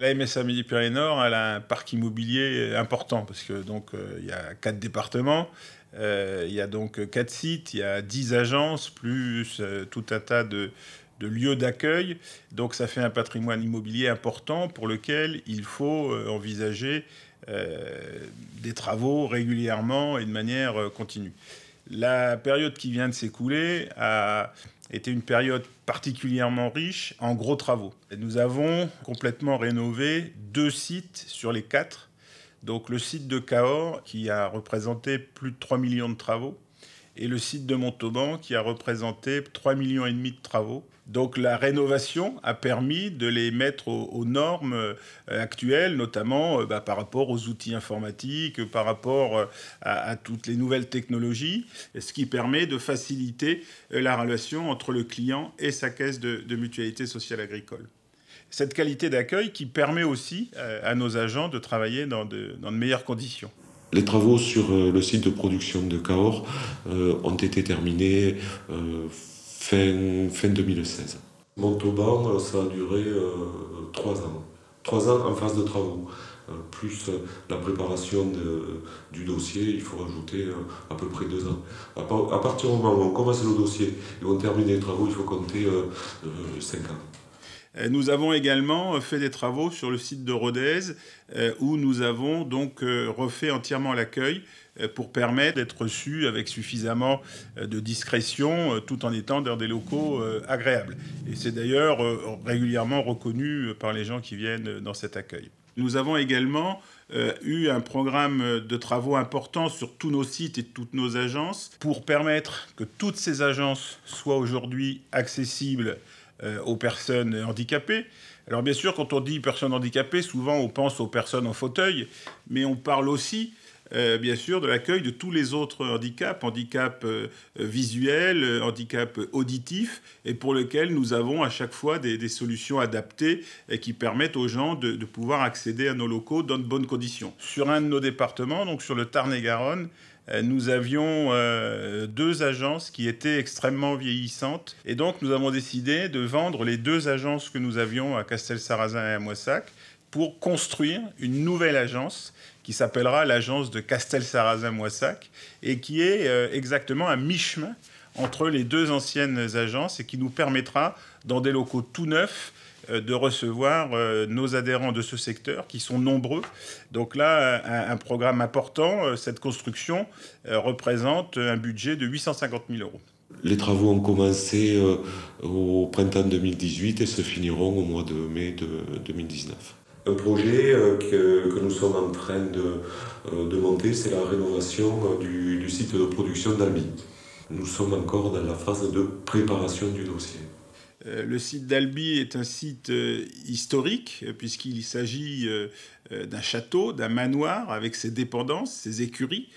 La MSA Midi-Pyrénées-Nord, elle a un parc immobilier important parce que il y a 4 départements, il y a donc 4 sites, il y a 10 agences, plus tout un tas de lieux d'accueil. Donc ça fait un patrimoine immobilier important pour lequel il faut envisager des travaux régulièrement et de manière continue. La période qui vient de s'écouler a été une période particulièrement riche en gros travaux. Nous avons complètement rénové 2 sites sur les 4. Donc le site de Cahors, qui a représenté plus de 3 millions de travaux, et le site de Montauban, qui a représenté 3,5 millions de travaux. Donc la rénovation a permis de les mettre aux normes actuelles, notamment par rapport aux outils informatiques, par rapport à toutes les nouvelles technologies, ce qui permet de faciliter la relation entre le client et sa caisse de mutualité sociale agricole. Cette qualité d'accueil qui permet aussi à nos agents de travailler dans de meilleures conditions. Les travaux sur le site de production de Cahors ont été terminés fin 2016. Montauban, ça a duré 3 ans. 3 ans en phase de travaux. Plus la préparation du dossier, il faut rajouter à peu près 2 ans. À partir du moment où on commence le dossier et on termine les travaux, il faut compter 5 ans. Nous avons également fait des travaux sur le site de Rodez où nous avons donc refait entièrement l'accueil pour permettre d'être reçus avec suffisamment de discrétion tout en étant dans des locaux agréables. Et c'est d'ailleurs régulièrement reconnu par les gens qui viennent dans cet accueil. Nous avons également eu un programme de travaux importants sur tous nos sites et toutes nos agences pour permettre que toutes ces agences soient aujourd'hui accessibles aux personnes handicapées. Alors bien sûr, quand on dit personnes handicapées, souvent on pense aux personnes en fauteuil, mais on parle aussi bien sûr de l'accueil de tous les autres handicaps, handicap visuel, handicap auditif, et pour lequel nous avons à chaque fois des solutions adaptées et qui permettent aux gens de pouvoir accéder à nos locaux dans de bonnes conditions. Sur un de nos départements, donc sur le Tarn-et-Garonne, nous avions 2 agences qui étaient extrêmement vieillissantes. Et donc, nous avons décidé de vendre les 2 agences que nous avions à Castelsarrasin et à Moissac pour construire une nouvelle agence qui s'appellera l'agence de Castelsarrasin-Moissac et qui est exactement à mi-chemin entre les 2 anciennes agences et qui nous permettra, dans des locaux tout neufs, de recevoir nos adhérents de ce secteur, qui sont nombreux. Donc là, un programme important, cette construction représente un budget de 850 000 €. Les travaux ont commencé au printemps 2018 et se finiront au mois de mai 2019. Un projet que nous sommes en train de monter, c'est la rénovation du site de production d'Albi. Nous sommes encore dans la phase de préparation du dossier. Le site d'Albi est un site historique, puisqu'il s'agit d'un château, d'un manoir, avec ses dépendances, ses écuries.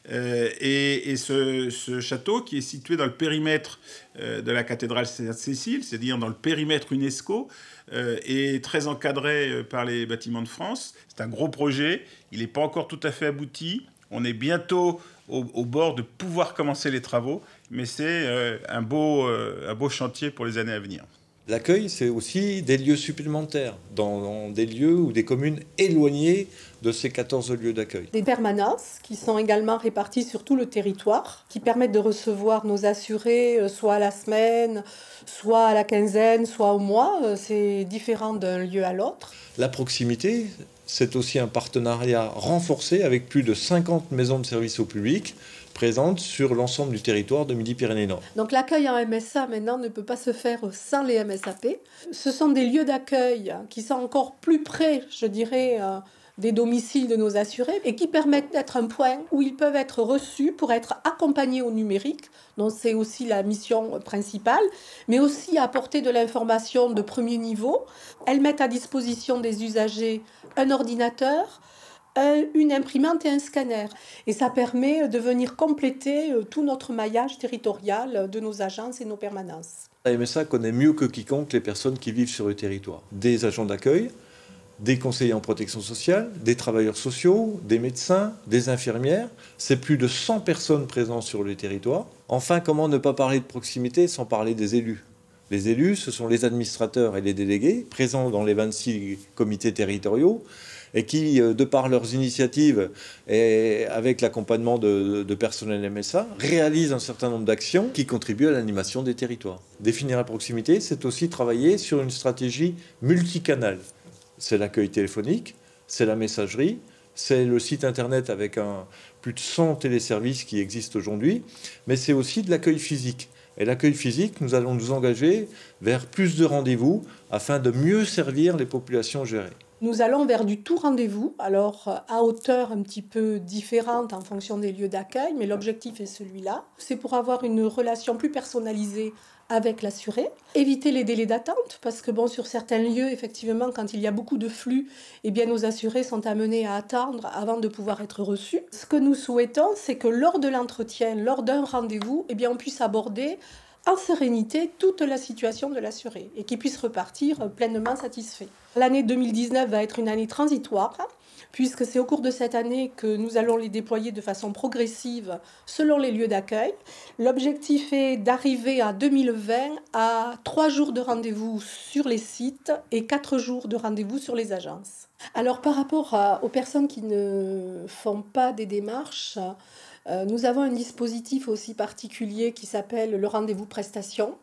Et ce château, qui est situé dans le périmètre de la cathédrale Sainte-Cécile, c'est-à-dire dans le périmètre UNESCO, est très encadré par les Bâtiments de France. C'est un gros projet, il n'est pas encore tout à fait abouti. On est bientôt au bord de pouvoir commencer les travaux, mais c'est un beau chantier pour les années à venir. L'accueil, c'est aussi des lieux supplémentaires, dans des lieux ou des communes éloignées de ces 14 lieux d'accueil. Des permanences qui sont également réparties sur tout le territoire, qui permettent de recevoir nos assurés soit à la semaine, soit à la quinzaine, soit au mois. C'est différent d'un lieu à l'autre. La proximité, c'est aussi un partenariat renforcé avec plus de 50 maisons de services au public présentes sur l'ensemble du territoire de Midi-Pyrénées-Nord. Donc l'accueil en MSA maintenant ne peut pas se faire sans les MSAP. Ce sont des lieux d'accueil qui sont encore plus près, je dirais, des domiciles de nos assurés et qui permettent d'être un point où ils peuvent être reçus pour être accompagnés au numérique, dont c'est aussi la mission principale, mais aussi apporter de l'information de premier niveau. Elles mettent à disposition des usagers un ordinateur, une imprimante et un scanner. Et ça permet de venir compléter tout notre maillage territorial de nos agences et nos permanences. La MSA connaît mieux que quiconque les personnes qui vivent sur le territoire. Des agents d'accueil, des conseillers en protection sociale, des travailleurs sociaux, des médecins, des infirmières. C'est plus de 100 personnes présentes sur le territoire. Enfin, comment ne pas parler de proximité sans parler des élus ? les élus, ce sont les administrateurs et les délégués présents dans les 26 comités territoriaux et qui, de par leurs initiatives et avec l'accompagnement de personnel MSA, réalisent un certain nombre d'actions qui contribuent à l'animation des territoires. Définir la proximité, c'est aussi travailler sur une stratégie multicanale. C'est l'accueil téléphonique, c'est la messagerie, c'est le site internet avec plus de 100 téléservices qui existent aujourd'hui, mais c'est aussi de l'accueil physique. Et l'accueil physique, nous allons nous engager vers plus de rendez-vous afin de mieux servir les populations gérées. Nous allons vers du tout rendez-vous, alors à hauteur un petit peu différente en fonction des lieux d'accueil, mais l'objectif est celui-là. C'est pour avoir une relation plus personnalisée avec l'assuré, éviter les délais d'attente, parce que bon, sur certains lieux, effectivement, quand il y a beaucoup de flux, eh bien, nos assurés sont amenés à attendre avant de pouvoir être reçus. Ce que nous souhaitons, c'est que lors de l'entretien, lors d'un rendez-vous, eh bien, on puisse aborder en sérénité toute la situation de l'assuré et qu'il puisse repartir pleinement satisfait. L'année 2019 va être une année transitoire, puisque c'est au cours de cette année que nous allons les déployer de façon progressive selon les lieux d'accueil. L'objectif est d'arriver à 2020 à 3 jours de rendez-vous sur les sites et 4 jours de rendez-vous sur les agences. Alors par rapport aux personnes qui ne font pas des démarches, nous avons un dispositif aussi particulier qui s'appelle le rendez-vous prestation,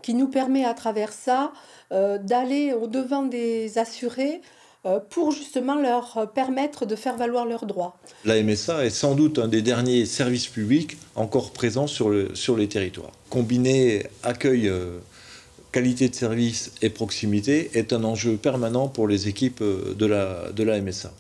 qui nous permet à travers ça d'aller au-devant des assurés pour justement leur permettre de faire valoir leurs droits. La MSA est sans doute un des derniers services publics encore présents sur les territoires. Combiner accueil, qualité de service et proximité est un enjeu permanent pour les équipes de la MSA.